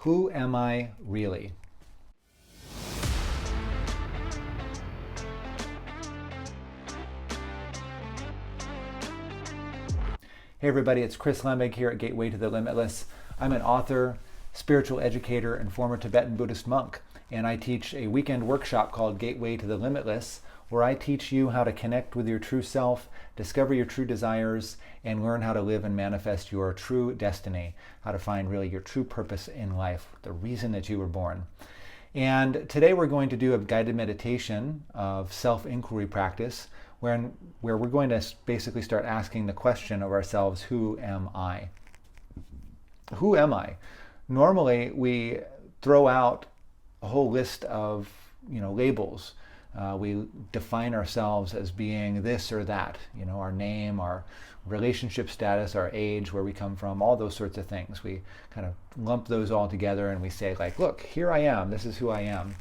Who am I really? Hey everybody, it's Chris Lemig here at Gateway to the Limitless. I'm an author, spiritual educator, and former Tibetan Buddhist monk, and I teach a weekend workshop called Gateway to the Limitless, where I teach you how to connect with your true self, discover your true desires, and learn how to live and manifest your true destiny, how to find really your true purpose in life, the reason that you were born. And today we're going to do a guided meditation of self-inquiry practice where we're going to basically start asking the question of ourselves, who am I? Who am I? Normally we throw out a whole list of labels. We define ourselves as being this or that, our name, our relationship status, our age, where we come from, all those sorts of things. We kind of lump those all together and we say like, look, here I am, this is who I am.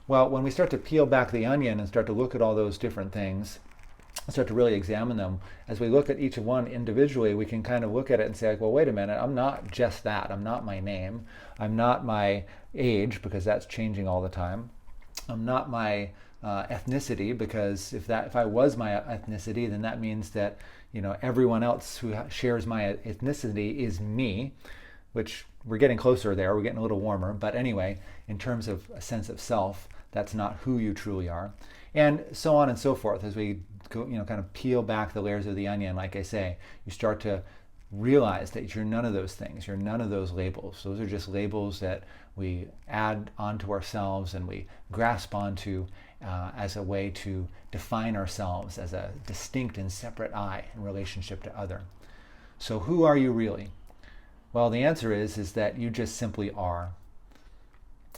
Well, when we start to peel back the onion and start to look at all those different things, start to really examine them, as we look at each one individually, we can kind of look at it and say, like, well, wait a minute, I'm not just that. I'm not my name. I'm not my age, because that's changing all the time. I'm not my ethnicity, because if I was my ethnicity, then that means that everyone else who shares my ethnicity is me, which we're getting closer there. We're getting a little warmer. But anyway, in terms of a sense of self, that's not who you truly are. And so on and so forth. As we go, kind of peel back the layers of the onion, like I say, you start to realize that you're none of those things. You're none of those labels. Those are just labels that we add onto ourselves and we grasp onto as a way to define ourselves as a distinct and separate I in relationship to other. So who are you really? Well, the answer is that you just simply are.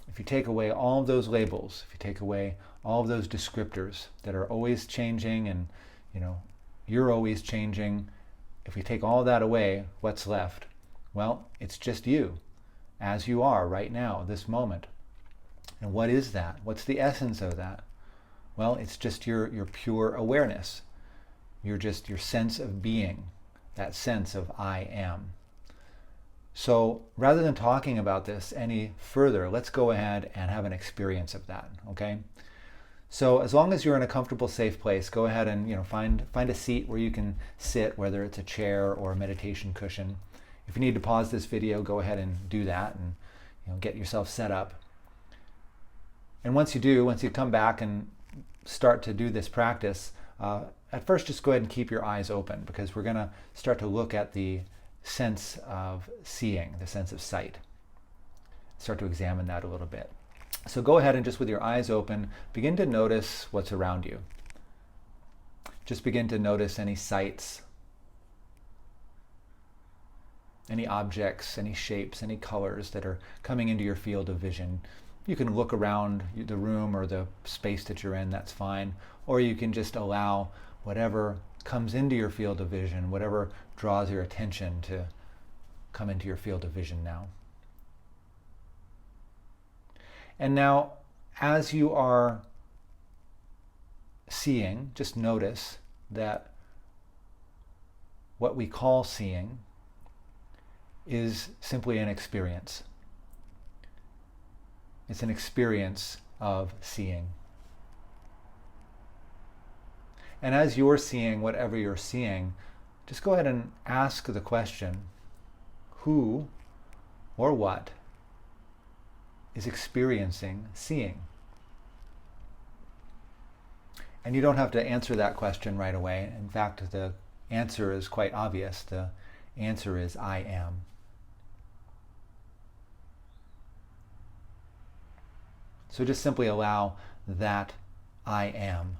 If you take away all of those labels, if you take away all of those descriptors that are always changing and you're always changing, if we take all that away, what's left? Well, it's just you, as you are right now, this moment. And what is that? What's the essence of that? Well, it's just your pure awareness. You're just your sense of being, that sense of I am. So rather than talking about this any further, let's go ahead and have an experience of that, okay? So as long as you're in a comfortable, safe place, go ahead and find a seat where you can sit, whether it's a chair or a meditation cushion. If you need to pause this video, go ahead and do that and get yourself set up. And once you come back and start to do this practice, at first just go ahead and keep your eyes open, because we're going to start to look at the sense of seeing, the sense of sight. Start to examine that a little bit. So go ahead and just with your eyes open, begin to notice what's around you. Just begin to notice any sights, any objects, any shapes, any colors that are coming into your field of vision. You can look around the room or the space that you're in, that's fine. Or you can just allow whatever comes into your field of vision, whatever draws your attention, to come into your field of vision now. And now, as you are seeing, just notice that what we call seeing is simply an experience. It's an experience of seeing. And as you're seeing whatever you're seeing, just go ahead and ask the question, who or what is experiencing seeing? And you don't have to answer that question right away. In fact, the answer is quite obvious. The answer is I am. So just simply allow that I am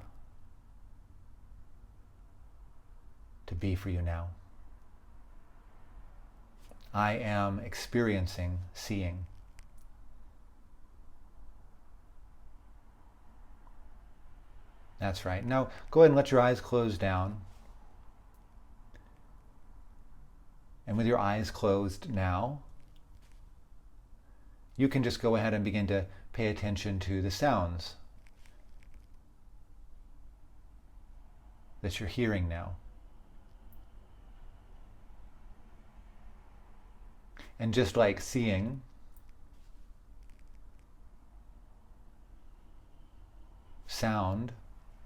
to be for you now. I am experiencing seeing. That's right. Now go ahead and let your eyes close down. And with your eyes closed now, you can just go ahead and begin to pay attention to the sounds that you're hearing now. And just like seeing, sound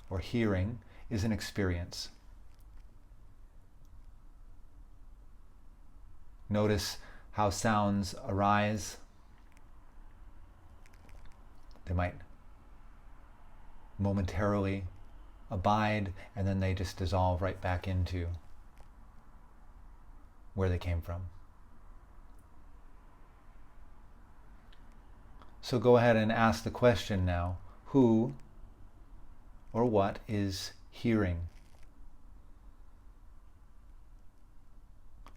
or hearing is an experience. Notice how sounds arise. They might momentarily abide, and then they just dissolve right back into where they came from. So go ahead and ask the question now, who or what is hearing?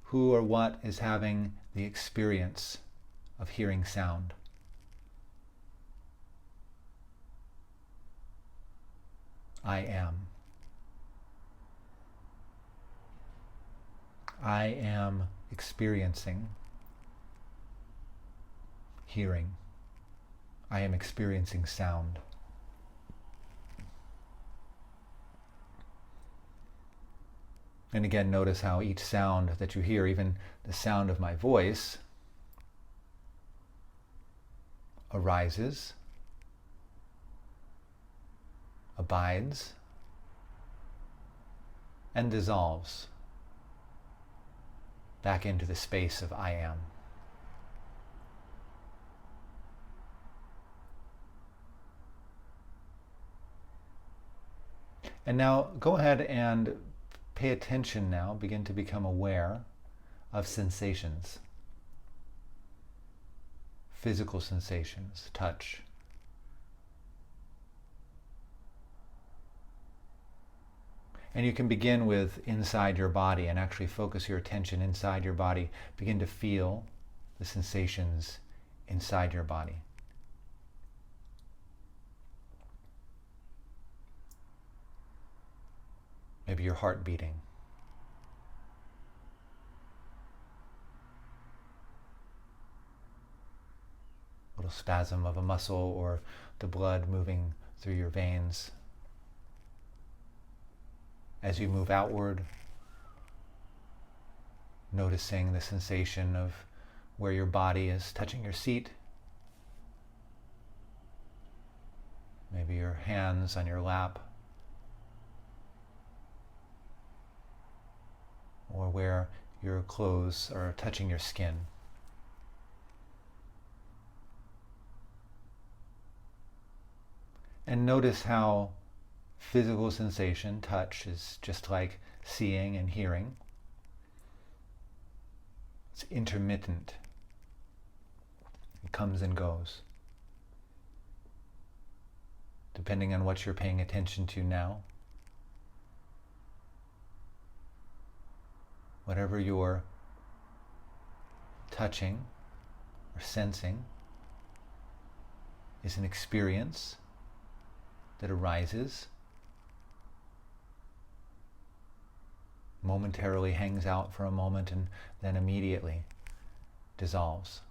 Who or what is having the experience of hearing sound? I am. I am experiencing hearing. I am experiencing sound. And again, notice how each sound that you hear, even the sound of my voice, arises, abides, and dissolves back into the space of I am. And now go ahead and pay attention now, begin to become aware of sensations, physical sensations, touch. And you can begin with inside your body and actually focus your attention inside your body. Begin to feel the sensations inside your body. Maybe your heart beating. A little spasm of a muscle or the blood moving through your veins. As you move outward, noticing the sensation of where your body is touching your seat. Maybe your hands on your lap. Or where your clothes are touching your skin. And notice how physical sensation, touch, is just like seeing and hearing. It's intermittent. It comes and goes, depending on what you're paying attention to now. Whatever you're touching or sensing is an experience that arises, momentarily hangs out for a moment, and then immediately dissolves.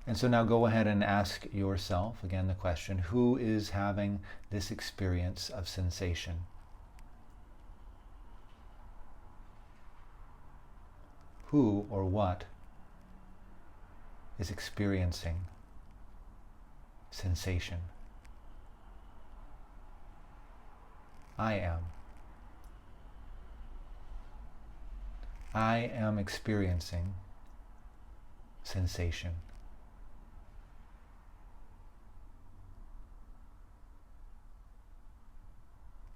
And so now go ahead and ask yourself, again, the question, who is having this experience of sensation? Who or what is experiencing sensation? I am. I am experiencing sensation.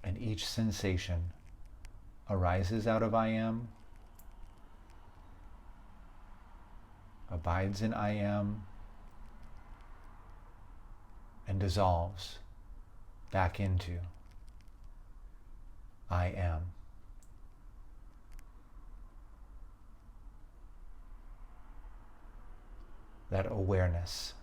And each sensation arises out of I am, abides in I am, and dissolves back into I am. That awareness.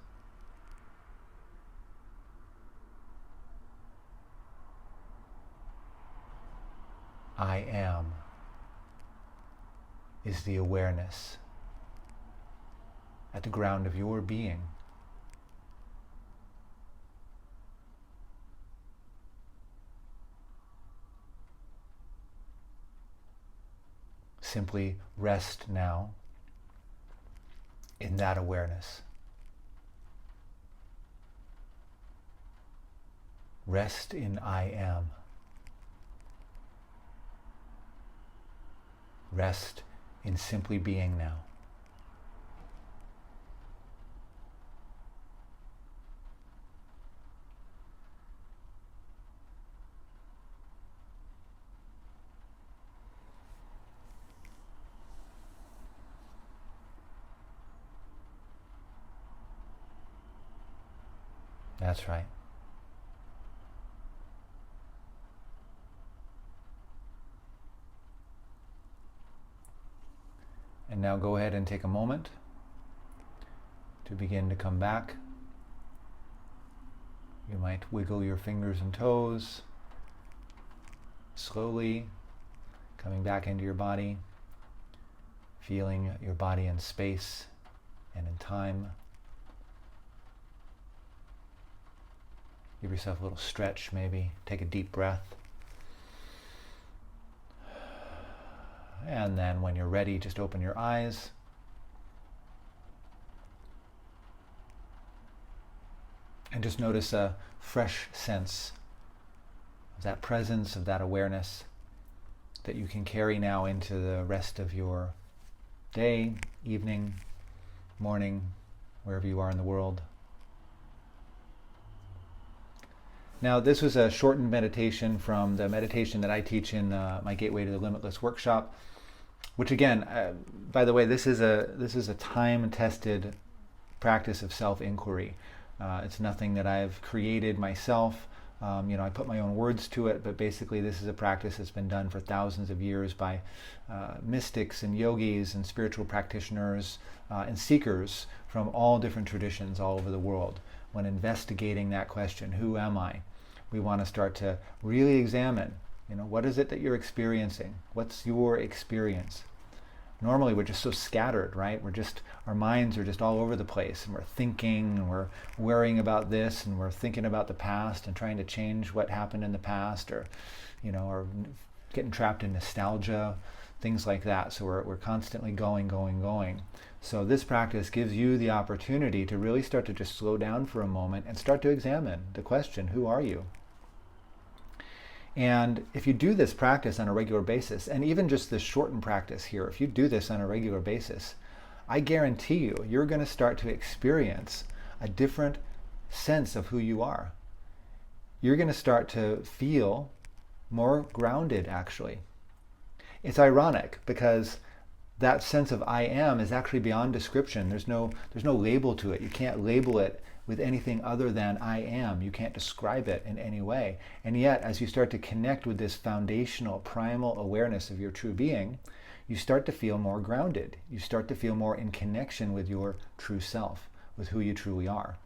I am is the awareness at the ground of your being. Simply rest now in that awareness. Rest in I am. Rest in simply being now. That's right. And now go ahead and take a moment to begin to come back. You might wiggle your fingers and toes, slowly coming back into your body, feeling your body in space and in time. Give yourself a little stretch, maybe. Take a deep breath. And then when you're ready, just open your eyes. And just notice a fresh sense of that presence, of that awareness that you can carry now into the rest of your day, evening, morning, wherever you are in the world. Now, this was a shortened meditation from the meditation that I teach in my Gateway to the Limitless workshop, which again, by the way, this is a time-tested practice of self-inquiry. It's nothing that I've created myself. I put my own words to it, but basically this is a practice that's been done for thousands of years by mystics and yogis and spiritual practitioners and seekers from all different traditions all over the world. When investigating that question, who am I? We want to start to really examine, what is it that you're experiencing? What's your experience? Normally we're just so scattered, right? Our minds are just all over the place, and we're thinking, and we're worrying about this, and we're thinking about the past and trying to change what happened in the past, or getting trapped in nostalgia, things like that. So we're constantly going. So this practice gives you the opportunity to really start to just slow down for a moment and start to examine the question, who are you? And if you do this practice on a regular basis, and even just this shortened practice here, if you do this on a regular basis, I guarantee you're going to start to experience a different sense of who you are. You're going to start to feel more grounded, actually. It's ironic because that sense of I am is actually beyond description. There's no label to it. You can't label it with anything other than I am. You can't describe it in any way. And yet, as you start to connect with this foundational, primal awareness of your true being, you start to feel more grounded. You start to feel more in connection with your true self, with who you truly are.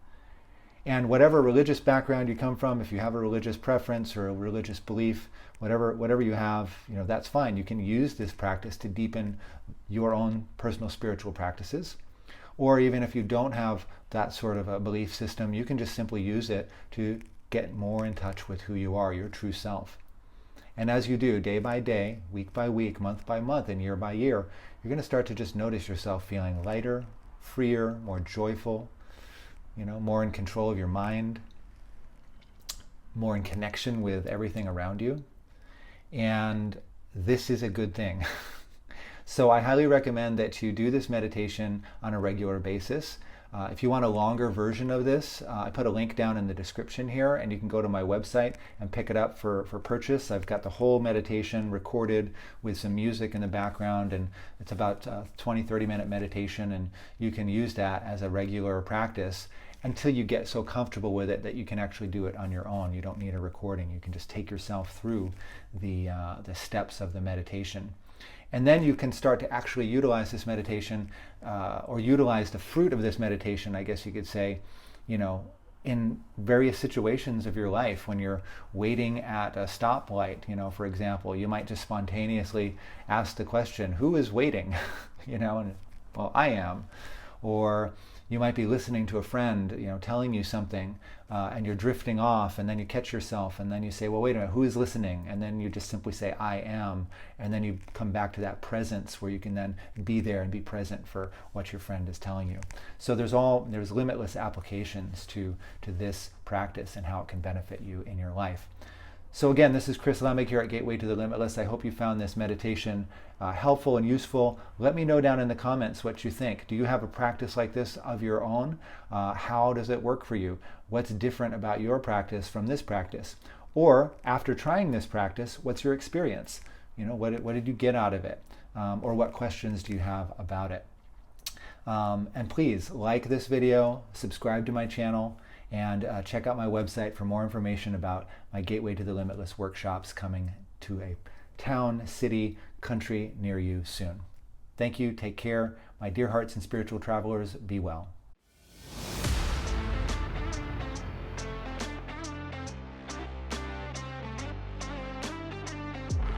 And whatever religious background you come from, if you have a religious preference or a religious belief, whatever you have, that's fine. You can use this practice to deepen your own personal spiritual practices. Or even if you don't have that sort of a belief system, you can just simply use it to get more in touch with who you are, your true self. And as you do, day by day, week by week, month by month, and year by year, you're going to start to just notice yourself feeling lighter, freer, more joyful, more in control of your mind, more in connection with everything around you. And this is a good thing. So I highly recommend that you do this meditation on a regular basis. If you want a longer version of this, I put a link down in the description here, and you can go to my website and pick it up for purchase. I've got the whole meditation recorded with some music in the background, and it's about a 20-30 minute meditation, and you can use that as a regular practice until you get so comfortable with it that you can actually do it on your own. You don't need a recording. You can just take yourself through the steps of the meditation. And then you can start to actually utilize this meditation, or utilize the fruit of this meditation, I guess you could say, in various situations of your life. When you're waiting at a stoplight, for example, you might just spontaneously ask the question, who is waiting? And, well, I am. Or you might be listening to a friend, telling you something, and you're drifting off, and then you catch yourself, and then you say, well, wait a minute, who is listening? And then you just simply say, I am. And then you come back to that presence where you can then be there and be present for what your friend is telling you. So there's limitless applications to this practice and how it can benefit you in your life. So again, this is Chris Lemig here at Gateway to the Limitless. I hope you found this meditation helpful and useful. Let me know down in the comments what you think. Do you have a practice like this of your own? How does it work for you? What's different about your practice from this practice? Or after trying this practice, what's your experience? What did you get out of it? Or what questions do you have about it? And please like this video, subscribe to my channel, and check out my website for more information about my Gateway to the Limitless workshops coming to a town, city, country near you soon. Thank you. Take care. My dear hearts and spiritual travelers, be well.